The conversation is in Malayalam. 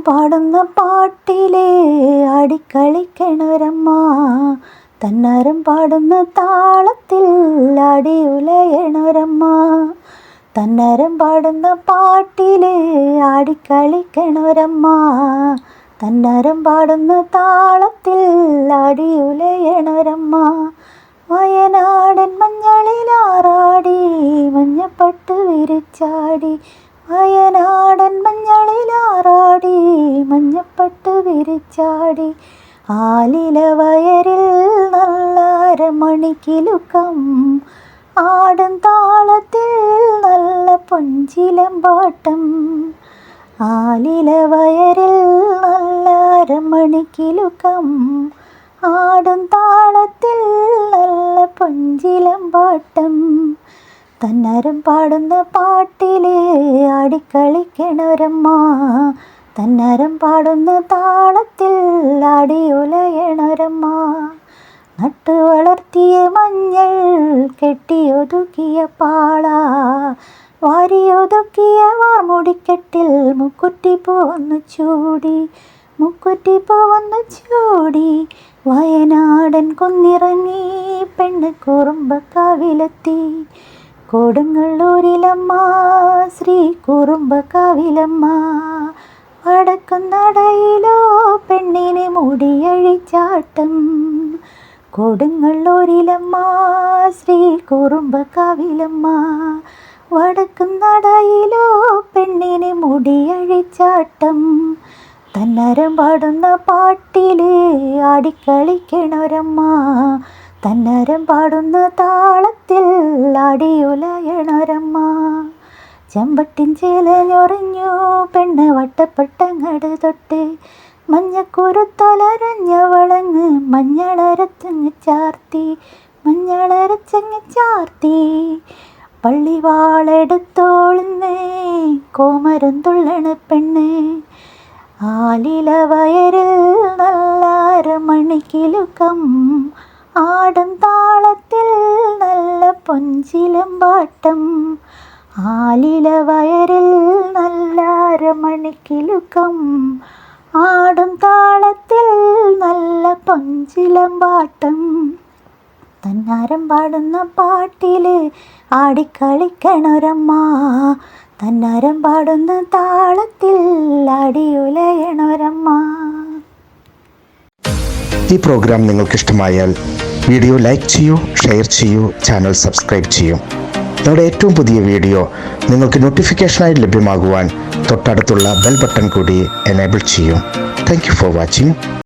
പാടുന്ന പാട്ടിലെ ആടിക്കളിക്കണൊരമ്മ, തന്നാരം പാടുന്ന താളത്തിൽ ആടി ഉലയണൊരമ്മ. തന്നാരം പാടുന്ന പാട്ടിലെ ആടിക്കളിക്കണൊരമ്മ, തന്നാരം പാടുന്ന താളത്തിൽ ആടി ഉലയണൊരമ്മ. വയനാടൻ മഞ്ഞളിലാറാടി മഞ്ഞപ്പട്ട് വിരിച്ചാടി, വയനാടൻ മഞ്ഞളിലാറാടി മഞ്ഞപ്പട്ട് വിരിച്ചാടി. ആലില വയറിൽ നല്ല അരമണിക്കിലുക്കം, ആടും താളത്തിൽ നല്ല പൊഞ്ചിലമ്പാട്ടം. ആലില വയറിൽ നല്ല അരമണിക്കിലുക്കം, ആടും താളത്തിൽ നല്ല പൊഞ്ചിലമ്പാട്ടം. തന്നാരം പാടുന്ന പാട്ടിലെ ആടിക്കളിക്കണൊരമ്മ, തന്നാരം പാടുന്ന താളത്തിൽ ആടി ഉലയണൊരമ്മ. നട്ടു വളർത്തിയ മഞ്ഞൾ കെട്ടിയൊതുക്കിയ പാള, വാരിയൊതുക്കിയ വാർമുടിക്കെട്ടിൽ മുക്കുറ്റിപ്പൂ വന്നു ചൂടി, മുക്കുറ്റിപ്പൂ വന്നു ചൂടി. വയനാടൻ കുന്നിറങ്ങി പെണ്ണ് കുറുമ്പക്കാവിലെത്തി, കൊടുങ്ങല്ലൂരിലമ്മ ശ്രീ കുറുമ്പക്കാവിലമ്മ. വടക്കുംനടയിലോ പെണ്ണിന് മുടിയഴിച്ചാട്ടം, കൊടുങ്ങല്ലൂരിലമ്മ ശ്രീ കുറുമ്പക്കാവിലമ്മ. വടക്കുംനടയിലോ പെണ്ണിന് മുടിയഴിച്ചാട്ടം. തന്നാരം പാടുന്ന പാട്ടിലെ ആടിക്കളിക്കണൊരമ്മ, തന്നാരം പാടുന്ന താളത്തിൽ ആടി ഉലയണൊരമ്മ. ചെമ്പട്ടിൻ ചേലഞ്ഞൊറിഞ്ഞു പെണ്ണ് വട്ടപ്പെട്ടങ്ങട് തൊട്ട്, മഞ്ഞക്കുരുത്തലരഞ്ഞ വളങ്ങ് മഞ്ഞളരച്ചങ്ങ് ചാർത്തി, മഞ്ഞളരച്ചങ്ങ് ചാർത്തി. പള്ളിവാളെടുത്തോളുന്നേ കോമരം തുള്ളണ പെണ്ണ്, ആലില വയറിൽ നല്ല അരമണിക്കിലുക്കം, ആടും താളത്തിൽ നല്ല പൊഞ്ചിലമ്പാട്ടം. ആലില വയറിൽ നല്ല അരമണിക്കിലുക്കം, ആടും താളത്തിൽ നല്ല പൊഞ്ചിലമ്പാട്ടം. തന്നാരം പാടുന്ന പാട്ടിലെ ആടിക്കളിക്കണൊരമ്മ, തന്നാരം പാടുന്ന താളത്തിൽ ആടി ഉലയണൊരമ്മ. ഈ പ്രോഗ്രാം നിങ്ങൾക്കിഷ്ടമായാൽ വീഡിയോ ലൈക്ക് ചെയ്യൂ, ഷെയർ ചെയ്യൂ, ചാനൽ സബ്സ്ക്രൈബ് ചെയ്യൂ. ഞങ്ങളുടെ ഏറ്റവും പുതിയ വീഡിയോ നിങ്ങൾക്ക് നോട്ടിഫിക്കേഷനായി ലഭ്യമാകുവാൻ തൊട്ടടുത്തുള്ള ബെൽ ബട്ടൺ കൂടി എനേബിൾ ചെയ്യൂ. Thank you for watching.